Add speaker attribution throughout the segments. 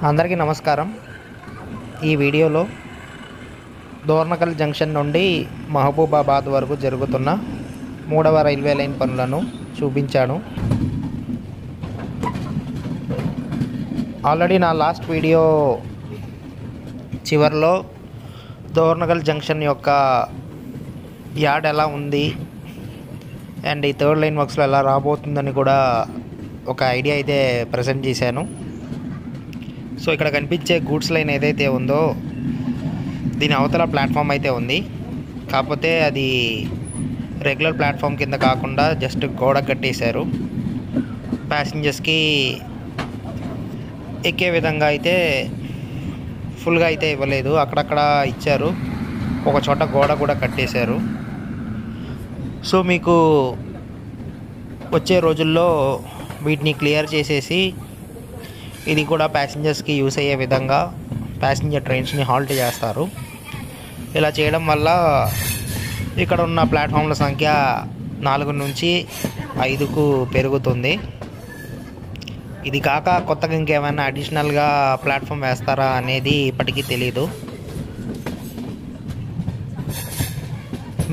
Speaker 1: అందరికీ నమస్కారం. ఈ వీడియోలో దోర్నకల్ జంక్షన్ నుండి మహబూబాబాద్ వరకు జరుగుతున్న 3వ రైల్వే లైన్ పనులను చూపించాను. ఆల్రెడీ నా లాస్ట్ వీడియో చివరిలో దోర్నకల్ జంక్షన్ యొక్క యార్డ్ ఎలా ఉంది అండ్ ఈ థర్డ్ లైన్ వర్క్స్లో ఎలా రాబోతుందని కూడా ఒక ఐడియా అయితే ప్రజెంట్ చేశాను. సో ఇక్కడ కనిపించే గూడ్స్ లైన్ ఏదైతే ఉందో దీని అవతల ప్లాట్ఫామ్ అయితే ఉంది. కాకపోతే అది రెగ్యులర్ ప్లాట్ఫామ్ కింద కాకుండా జస్ట్ గోడ కట్టేశారు. ప్యాసింజర్స్కి ఎక్కే విధంగా అయితే ఫుల్గా అయితే ఇవ్వలేదు, అక్కడక్కడ ఇచ్చారు. ఒక చోట గోడ కూడా కట్టేశారు. సో మీకు వచ్చే రోజుల్లో వీటిని క్లియర్ చేసేసి ఇది కూడా ప్యాసింజర్స్కి యూస్ అయ్యే విధంగా ప్యాసింజర్ ట్రైన్స్ని హాల్ట్ చేస్తారు. ఇలా చేయడం వల్ల ఇక్కడ ఉన్న ప్లాట్ఫామ్ల సంఖ్య 4 నుంచి 5కు పెరుగుతుంది. ఇది కాక కొత్తగా ఇంకేమైనా అడిషనల్గా ప్లాట్ఫామ్ వేస్తారా అనేది ఇప్పటికీ తెలీదు.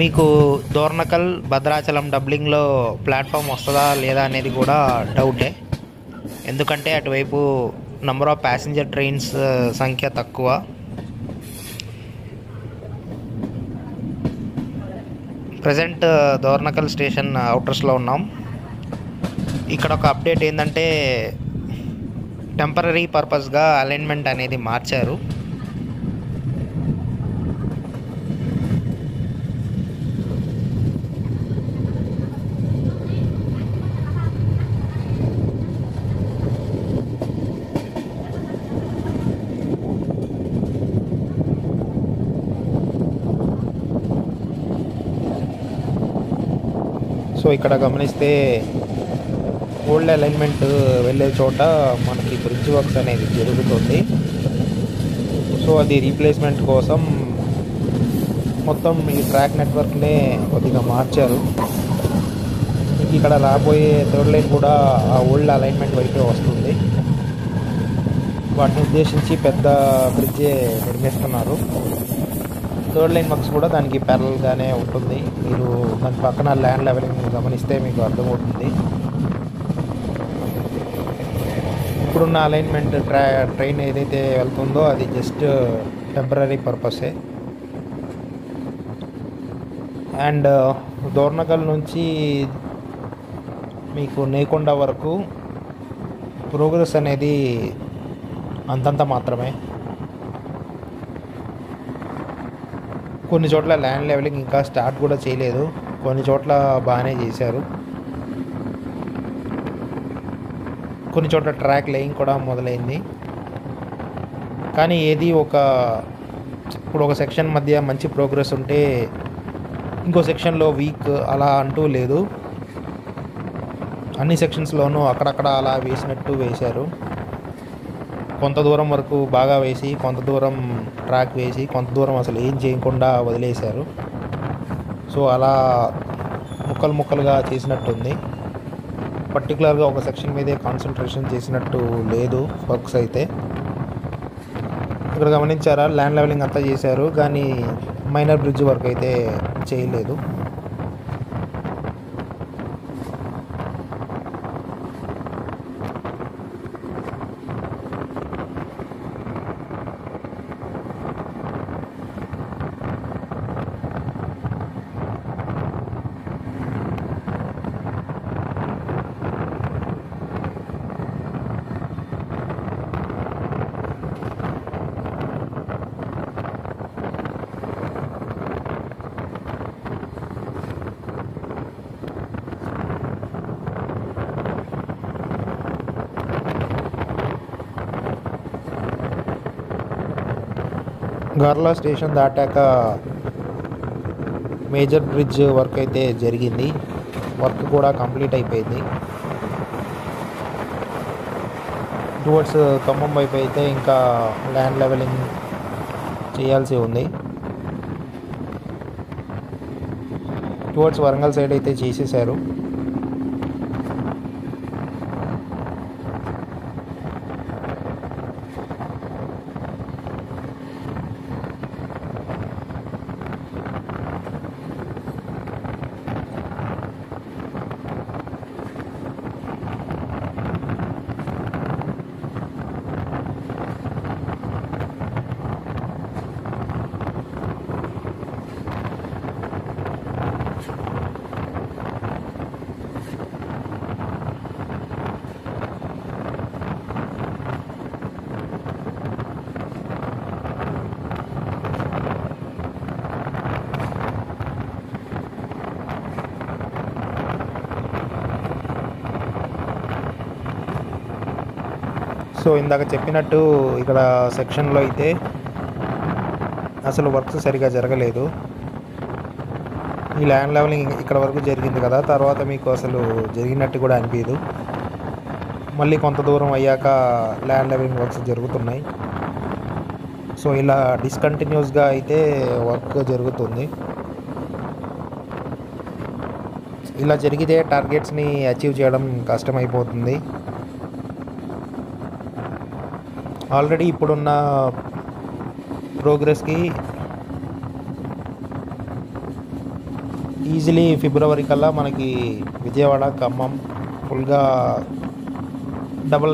Speaker 1: మీకు దోర్నకల్ భద్రాచలం డబ్లింగ్లో ప్లాట్ఫామ్ వస్తుందా లేదా అనేది కూడా డౌటే. ఎందుకంటే అటువైపు నంబర్ ఆఫ్ ప్యాసింజర్ ట్రైన్స్ సంఖ్య తక్కువ. ప్రజెంట్ దోర్నకల్ స్టేషన్ అవుటర్స్లో ఉన్నాం. ఇక్కడ ఒక అప్డేట్ ఏంటంటే టెంపరీ పర్పస్గా అలైన్మెంట్ అనేది మార్చారు. సో ఇక్కడ గమనిస్తే ఓల్డ్ అలైన్మెంట్ వెళ్ళే చోట మనకి బ్రిడ్జ్ వర్క్స్ అనేది జరుగుతుంది. సో అది రీప్లేస్మెంట్ కోసం మొత్తం ఈ ట్రాక్ నెట్వర్క్నే కొద్దిగా మార్చారు. ఇక్కడ రాబోయే థర్డ్ లైన్ కూడా ఆ ఓల్డ్ అలైన్మెంట్ వైపే వస్తుంది. వాటిని ఉద్దేశించి పెద్ద బ్రిడ్జే నిర్మిస్తున్నారు. థర్డ్ లైన్ వర్క్స్ కూడా దానికి ప్యారల్గానే ఉంటుంది. మీరు దాని పక్కన ల్యాండ్ లెవెలింగ్ గమనిస్తే మీకు అర్థమవుతుంది. ఇప్పుడున్న అలైన్మెంట్ ట్రైన్ ఏదైతే వెళ్తుందో అది జస్ట్ టెంపరీ పర్పసే. అండ్ దోర్నకల్ నుంచి మీకు నేకొండ వరకు ప్రోగ్రెస్ అనేది అంతంత మాత్రమే. కొన్ని చోట్ల ల్యాండ్ లెవెలింగ్ ఇంకా స్టార్ట్ కూడా చేయలేదు, కొన్ని చోట్ల బాగానే చేశారు. కొన్ని చోట్ల ట్రాక్ లేయింగ్ కూడా మొదలైంది. కానీ ఏది ఇప్పుడు ఒక సెక్షన్ మధ్య మంచి ప్రోగ్రెస్ ఉంటే ఇంకో సెక్షన్లో వీక్ అలా అంటూ లేదు. అన్ని సెక్షన్స్లోనూ అక్కడక్కడ అలా వేసినట్టు వేశారు. కొంత దూరం వరకు బాగా వేసి, కొంత దూరం ట్రాక్ వేసి, కొంత దూరం అసలు ఏం చేయకుండా వదిలేశారు. సో అలా ముక్కలుగా చేసినట్టుంది. పర్టికులర్గా ఒక సెక్షన్ మీదే కాన్సన్ట్రేషన్ చేసినట్టు లేదు వర్క్స్ అయితే. ఇక్కడ గమనించారా, ల్యాండ్ లెవెలింగ్ అంతా చేశారు కానీ మైనర్ బ్రిడ్జ్ వర్క్ అయితే చేయలేదు. గార్లా స్టేషన్ దాటాక మేజర్ బ్రిడ్జ్ వర్క్ అయితే జరిగింది. వర్క్ కూడా కంప్లీట్ అయిపోయింది. టువర్డ్స్ ఖమ్మం వైపు అయితే ఇంకా ల్యాండ్ లెవెలింగ్ చేయాల్సి ఉంది. టువర్డ్స్ వరంగల్ సైడ్ అయితే చేసేసారు. సో ఇందాక చెప్పినట్టు ఇక్కడ సెక్షన్లో అయితే అసలు వర్క్ సరిగా జరగలేదు. ఈ ల్యాండ్ లెవెలింగ్ ఇక్కడ వరకు జరిగింది కదా, తర్వాత మీకు అసలు జరిగినట్టు కూడా అనిపించదు. మళ్ళీ కొంత దూరం అయ్యాక ల్యాండ్ లెవెలింగ్ వర్క్స్ జరుగుతున్నాయి. సో ఇలా డిస్కంటిన్యూస్గా అయితే వర్క్ జరుగుతుంది. ఇలా జరిగితే టార్గెట్స్ని అచీవ్ చేయడం కష్టమైపోతుంది. ఆల్రెడీ ఇప్పుడున్న ప్రోగ్రెస్కి ఈజీలీ ఫిబ్రవరి కల్లా మనకి విజయవాడ ఖమ్మం ఫుల్గా ట్రిపుల్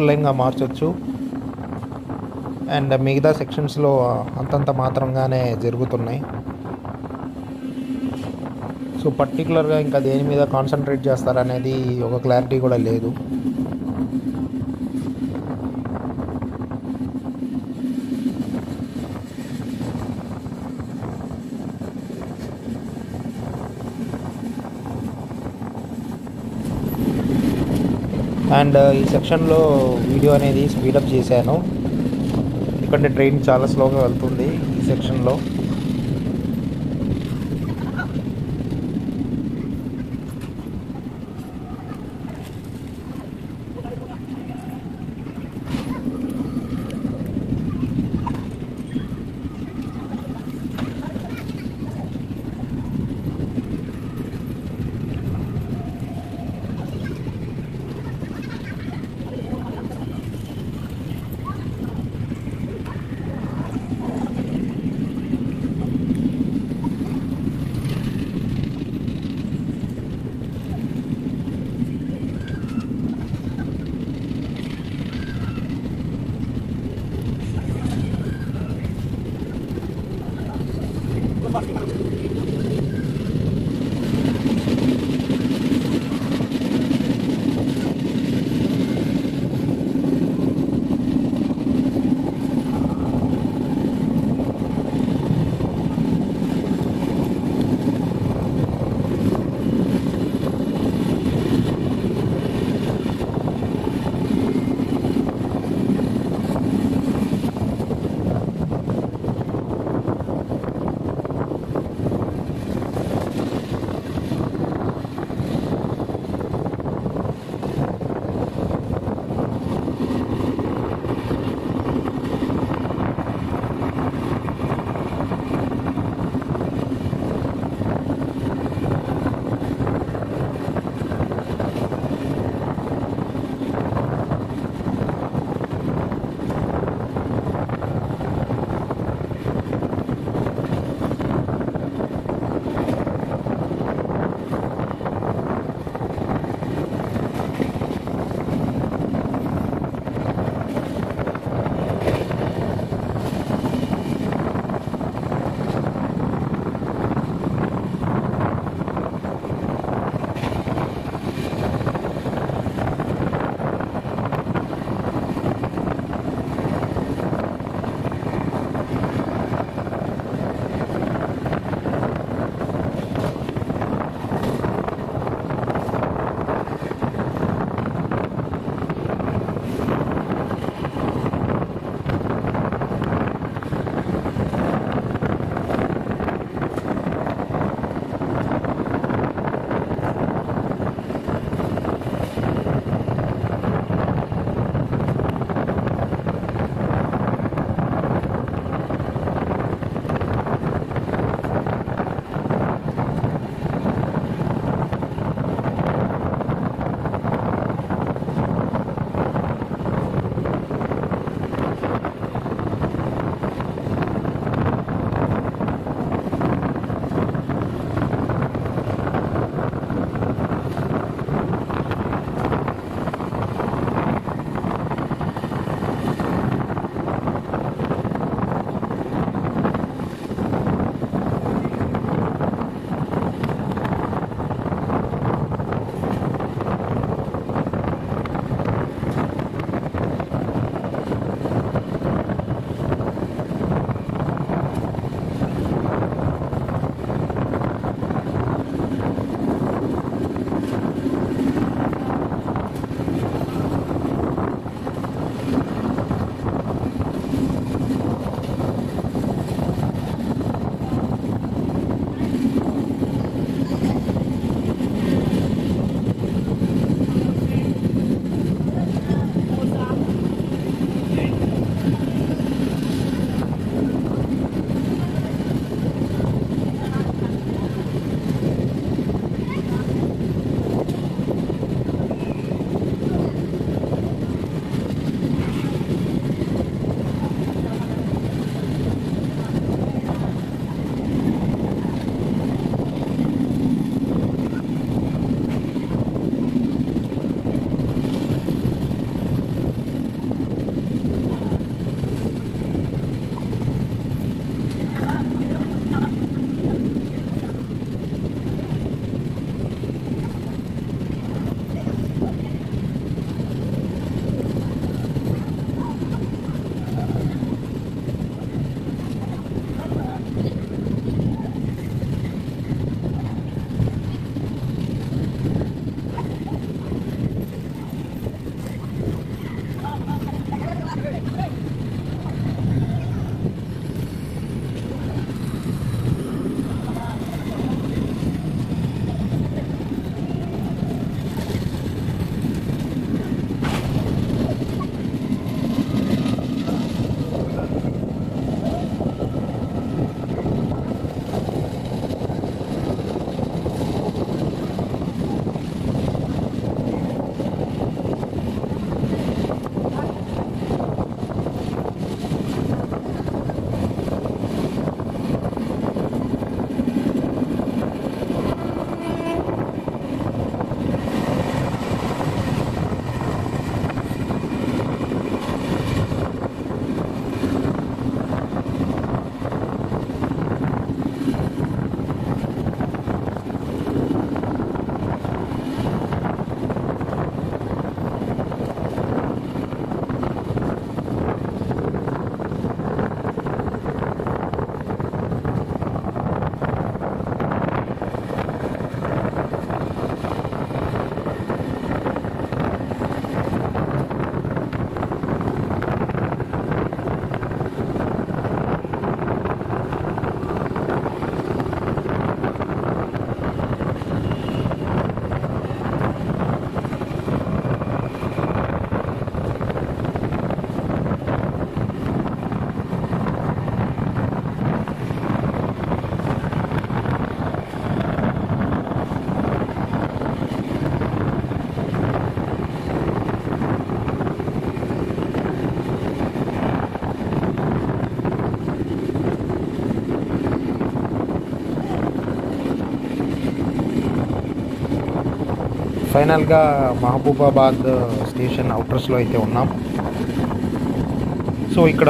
Speaker 1: లైన్గా మార్చవచ్చు. అండ్ మిగతా సెక్షన్స్లో అంతంత మాత్రంగానే జరుగుతున్నాయి. సో పర్టికులర్గా ఇంకా దేని మీద కాన్సన్ట్రేట్ చేస్తారనేది ఒక క్లారిటీ కూడా లేదు. అండ్ ఈ సెక్షన్లో వీడియో అనేది స్పీడప్ చేశాను, ఎందుకంటే ట్రైన్ చాలా స్లోగా వెళ్తుంది ఈ సెక్షన్లో. ఫైనల్గా మహబూబాబాద్ స్టేషన్ అవుటర్స్లో అయితే ఉన్నాం. సో ఇక్కడ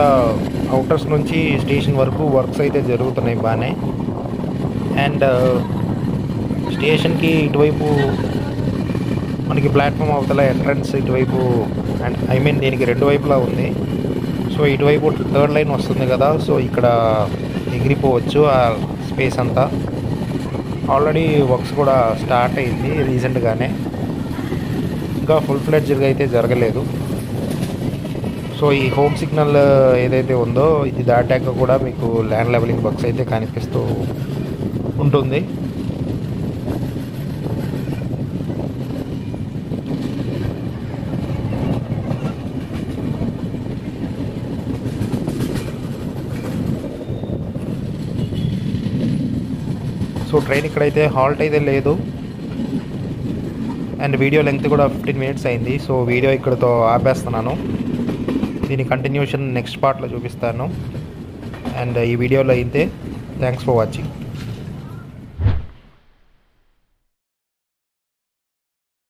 Speaker 1: అవుటర్స్ నుంచి స్టేషన్ వరకు వర్క్స్ అయితే జరుగుతున్నాయి బాగానే. అండ్ స్టేషన్కి ఇటువైపు మనకి ప్లాట్ఫామ్ అవతల ఎంట్రన్స్ ఇటువైపు, అండ్ దీనికి రెండు వైపులా ఉంది. సో ఇటువైపు థర్డ్ లైన్ వస్తుంది కదా, సో ఇక్కడ ఎగిరిపోవచ్చు ఆ స్పేస్ అంతా. ఆల్రెడీ వర్క్స్ కూడా స్టార్ట్ అయింది రీసెంట్గానే, ఇంకా ఫుల్ ఫ్లెడ్జ్గా అయితే జరగలేదు. సో ఈ హోమ్ సిగ్నల్ ఏదైతే ఉందో ఇది దాటాక కూడా మీకు ల్యాండ్ లెవెలింగ్ వర్క్స్ అయితే కనిపిస్తూ ఉంటుంది. సో ట్రైన్ ఇక్కడైతే హాల్ట్ అయితే లేదు, అండ్ వీడియో లెంగ్త్ కూడా 15 minutes అయింది. సో వీడియో ఇక్కడతో ఆపేస్తున్నాను. దీని కంటిన్యూషన్ నెక్స్ట్ పార్ట్లో చూపిస్తాను. అండ్ ఈ వీడియోలో అయితే థ్యాంక్స్ ఫర్ వాచింగ్.